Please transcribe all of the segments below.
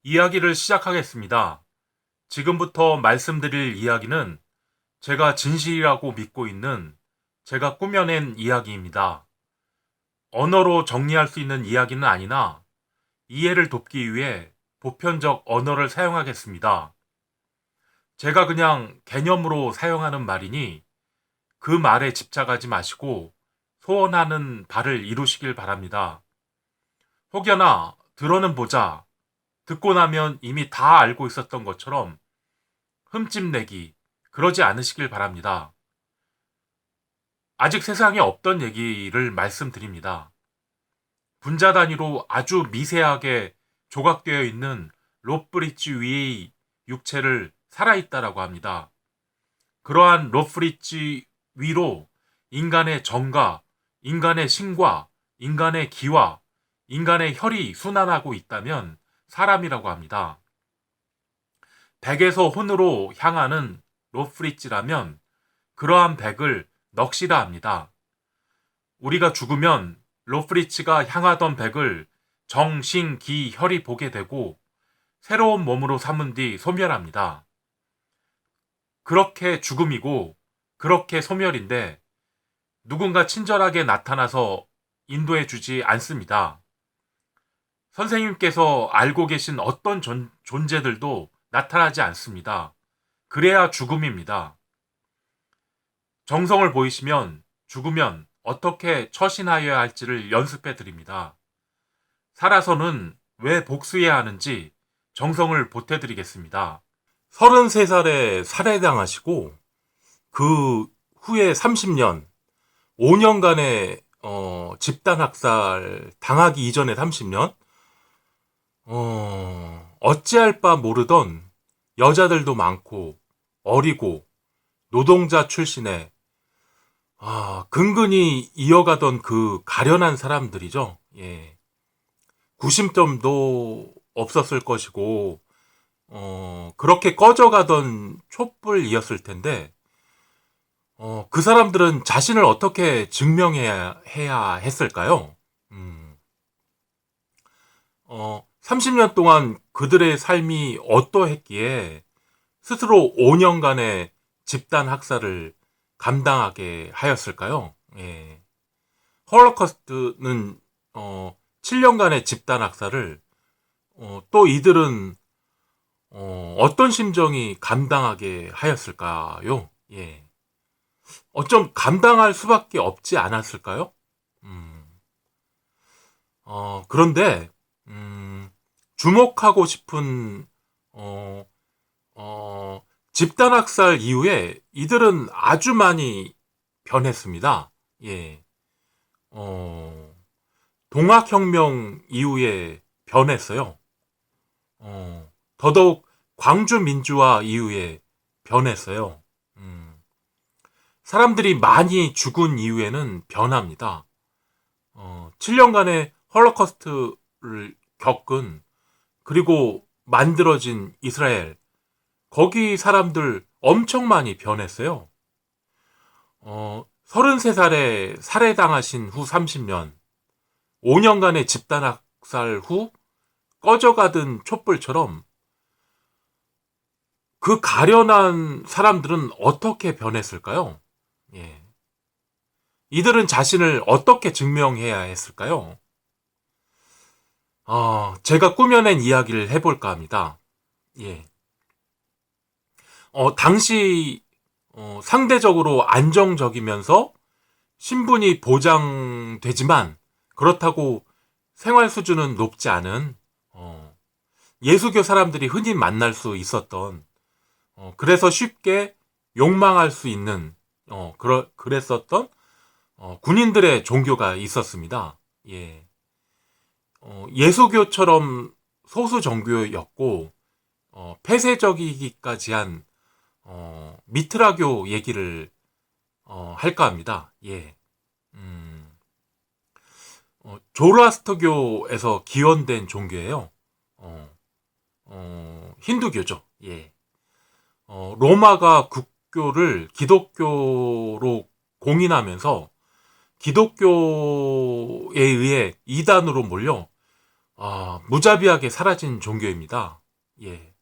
이야기를 시작하겠습니다. 지금부터 말씀드릴 이야기는 제가 진실이라고 믿고 있는 제가 꾸며낸 이야기입니다. 언어로 정리할 수 있는 이야기는 아니나 이해를 돕기 위해 보편적 언어를 사용하겠습니다. 제가 그냥 개념으로 사용하는 말이니 그 말에 집착하지 마시고 소원하는 바를 이루시길 바랍니다. 혹여나 들어는 보자, 듣고 나면 이미 다 알고 있었던 것처럼 흠집내기, 그러지 않으시길 바랍니다. 아직 세상에 없던 얘기를 말씀드립니다. 분자 단위로 아주 미세하게 조각되어 있는 롯브릿지 위의 육체를 살아있다라고 합니다. 그러한 롯브릿지 위로 인간의 정과, 인간의 신과, 인간의 기와, 인간의 혈이 순환하고 있다면 사람이라고 합니다. 백에서 혼으로 향하는 롯브릿지라면 그러한 백을 넋이라 합니다. 우리가 죽으면 롯브릿지가 향하던 백을 정, 신, 기, 혈이 보게 되고 새로운 몸으로 삼은 뒤 소멸합니다. 그렇게 죽음이고 그렇게 소멸인데 누군가 친절하게 나타나서 인도해 주지 않습니다. 선생님께서 알고 계신 어떤 존재들도 나타나지 않습니다. 그래야 죽음입니다. 정성을 보이시면 죽으면 어떻게 처신하여야 할지를 연습해 드립니다. 살아서는 왜 복수해야 하는지 정성을 보태 드리겠습니다. 33살에 살해당하시고 그 후에 30년, 5년간의 집단학살 당하기 이전에 30년, 어찌할 바 모르던 여자들도 많고 어리고 노동자 출신의 근근히 이어가던 그 가련한 사람들이죠. 예. 구심점도 없었을 것이고 그렇게 꺼져가던 촛불이었을 텐데 그 사람들은 자신을 어떻게 증명해야 했을까요? 30년 동안 그들의 삶이 어떠했기에 스스로 5년간의 집단 학살을 감당하게 하였을까요? 예. 홀로코스트는 7년간의 집단 학살을 또 이들은 어떤 심정이 감당하게 하였을까요? 예. 어쩜 감당할 수밖에 없지 않았을까요? 그런데 주목하고 싶은 집단학살 이후에 이들은 아주 많이 변했습니다. 예. 동학혁명 이후에 변했어요. 더더욱 광주민주화 이후에 변했어요. 사람들이 많이 죽은 이후에는 변합니다. 7년간의 홀로코스트를 겪은 그리고 만들어진 이스라엘, 거기 사람들 엄청 많이 변했어요. 33살에 살해당하신 후 30년, 5년간의 집단학살 후 꺼져가던 촛불처럼 그 가련한 사람들은 어떻게 변했을까요? 예. 이들은 자신을 어떻게 증명해야 했을까요? 제가 꾸며낸 이야기를 해볼까 합니다. 예. 당시 상대적으로 안정적이면서 신분이 보장되지만 그렇다고 생활 수준은 높지 않은 예수교 사람들이 흔히 만날 수 있었던 그래서 쉽게 욕망할 수 있는 그랬었던 군인들의 종교가 있었습니다. 예. 예수교처럼 소수 종교였고 폐쇄적이기까지 한 미트라교 얘기를 할까 합니다. 예. 조로아스터교에서 기원된 종교예요. 힌두교죠. 예. 로마가 국교를 기독교로 공인하면서 기독교에 의해 이단으로 몰려 무자비하게 사라진 종교입니다. 예.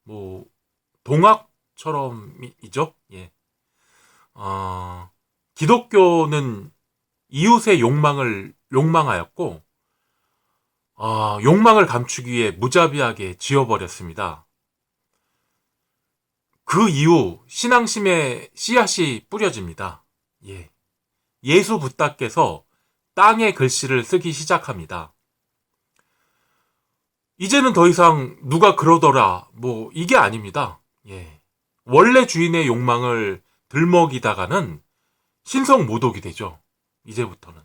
뭐, 동학처럼이죠. 예. 기독교는 이웃의 욕망을 욕망하였고, 욕망을 감추기 위해 무자비하게 지어버렸습니다. 그 이후 신앙심의 씨앗이 뿌려집니다. 예. 예수 붓다께서 땅에 글씨를 쓰기 시작합니다. 이제는 더 이상 누가 그러더라, 뭐 이게 아닙니다. 예. 원래 주인의 욕망을 들먹이다가는 신성모독이 되죠. 이제부터는.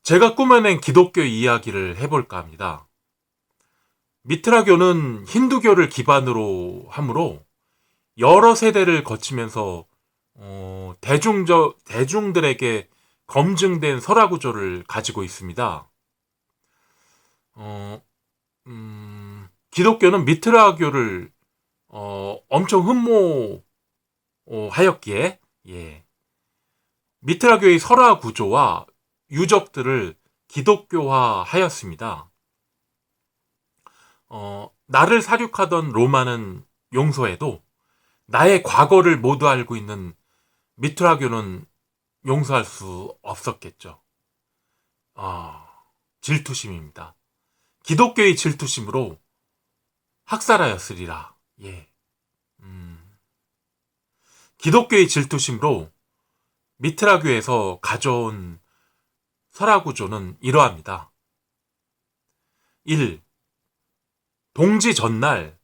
제가 꾸며낸 기독교 이야기를 해볼까 합니다. 미트라교는 힌두교를 기반으로 하므로 여러 세대를 거치면서 대중들에게 검증된 설화 구조를 가지고 있습니다. 기독교는 미트라교를 엄청 흠모하였기에 미트라교의 설화 구조와 유적들을 기독교화하였습니다. 나를 사륙하던 로마는 용서해도 나의 과거를 모두 알고 있는 미트라교는 용서할 수 없었겠죠. 질투심입니다. 기독교의 질투심으로 학살하였으리라. 예. 기독교의 질투심으로 미트라교에서 가져온 설화구조는 이러합니다. 1. 동지 전날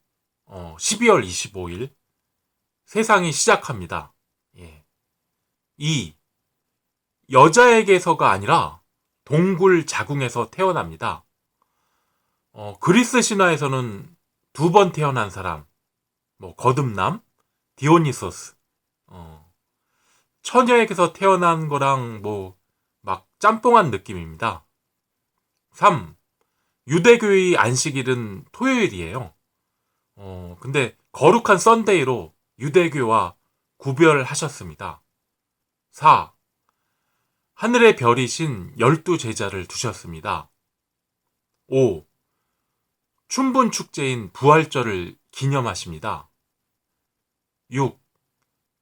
12월 25일 세상이 시작합니다. 예. 2. 여자에게서가 아니라 동굴 자궁에서 태어납니다. 그리스 신화에서는 2번 태어난 사람, 거듭남, 디오니소스, 처녀에게서 태어난 거랑 막 짬뽕한 느낌입니다. 3. 유대교의 안식일은 토요일이에요. 근데 거룩한 썬데이로 유대교와 구별하셨습니다. 4. 하늘의 별이신 12제자를 두셨습니다. 5. 춘분 축제인 부활절을 기념하십니다. 6.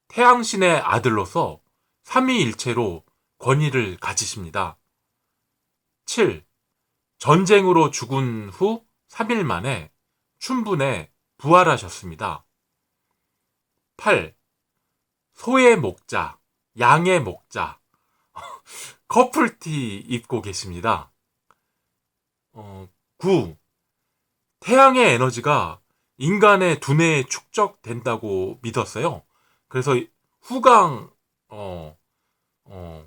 태양신의 아들로서 삼위일체로 권위를 가지십니다. 7. 전쟁으로 죽은 후 3일 만에 춘분에 부활하셨습니다. 8. 소의 목자, 양의 목자, 커플티 입고 계십니다. 9. 태양의 에너지가 인간의 두뇌에 축적된다고 믿었어요. 그래서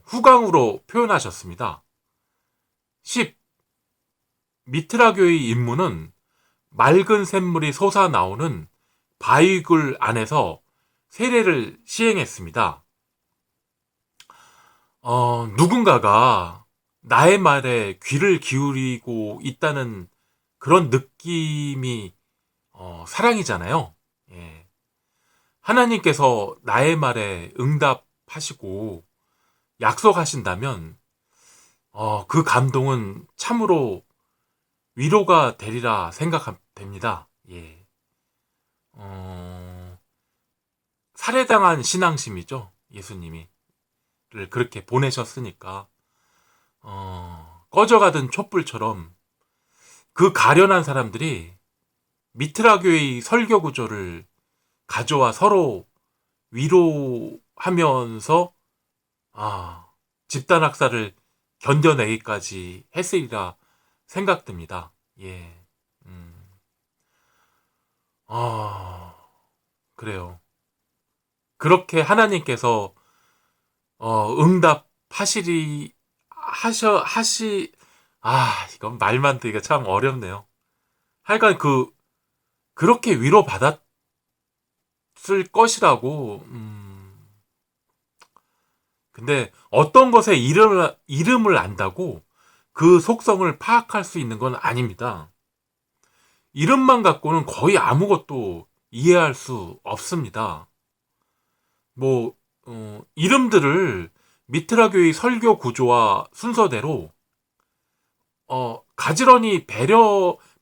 후광으로 표현하셨습니다. 10. 미트라교의 임무는 맑은 샘물이 솟아나오는 바위굴 안에서 세례를 시행했습니다. 누군가가 나의 말에 귀를 기울이고 있다는 그런 느낌이 사랑이잖아요. 예. 하나님께서 나의 말에 응답하시고 약속하신다면 그 감동은 참으로 위로가 되리라 생각됩니다. 예. 살해당한 신앙심이죠. 예수님이 를 그렇게 보내셨으니까 꺼져가던 촛불처럼 그 가련한 사람들이 미트라교의 설교 구조를 가져와 서로 위로하면서 집단 학살을 견뎌내기까지 했으리라 생각됩니다. 예. 그래요. 그렇게 하나님께서 이건 말만 듣기가 참 어렵네요. 하여간 그렇게 위로받았을 것이라고, 근데 어떤 것의 이름을 안다고 그 속성을 파악할 수 있는 건 아닙니다. 이름만 갖고는 거의 아무것도 이해할 수 없습니다. 이름들을 미트라교의 설교 구조와 순서대로 가지런히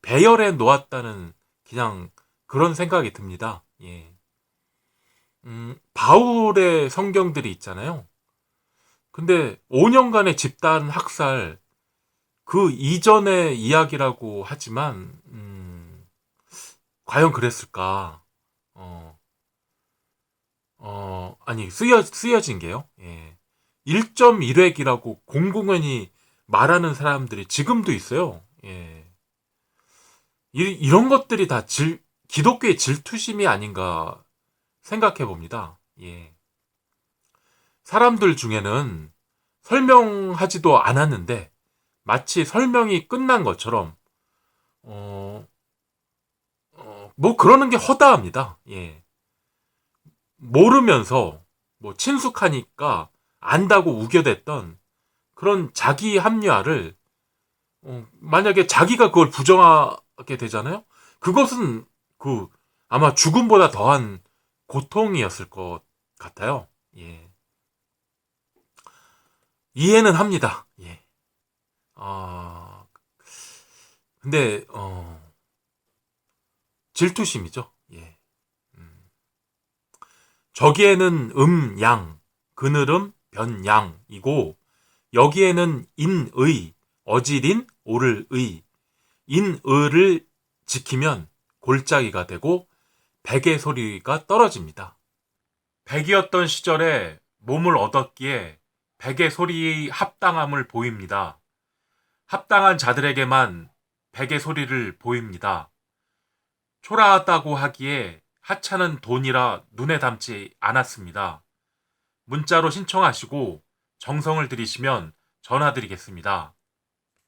배열해 놓았다는 그냥 그런 생각이 듭니다. 예. 바울의 성경들이 있잖아요. 근데 5년간의 집단 학살, 그 이전의 이야기라고 하지만, 과연 그랬을까? 아니, 쓰여진 게요. 예. 1.1획이라고 공공연히 말하는 사람들이 지금도 있어요. 예. 이런 것들이 다 기독교의 질투심이 아닌가 생각해 봅니다. 예. 사람들 중에는 설명하지도 않았는데 마치 설명이 끝난 것처럼 뭐 그러는 게 허다합니다. 예. 모르면서 뭐 친숙하니까 안다고 우겨댔던 그런 자기 합리화를 만약에 자기가 그걸 부정하게 되잖아요. 그것은 아마 죽음보다 더한 고통이었을 것 같아요. 예. 이해는 합니다. 예. 근데 질투심이죠. 예. 저기에는 양, 그늘음, 변양이고 여기에는 인의, 어질인, 오를 의, 인의를 지키면 골짜기가 되고 백의 소리가 떨어집니다. 백이었던 시절에 몸을 얻었기에 백의 소리의 합당함을 보입니다. 합당한 자들에게만 백의 소리를 보입니다. 초라하다고 하기에 하찮은 돈이라 눈에 담지 않았습니다. 문자로 신청하시고 정성을 들이시면 전화드리겠습니다.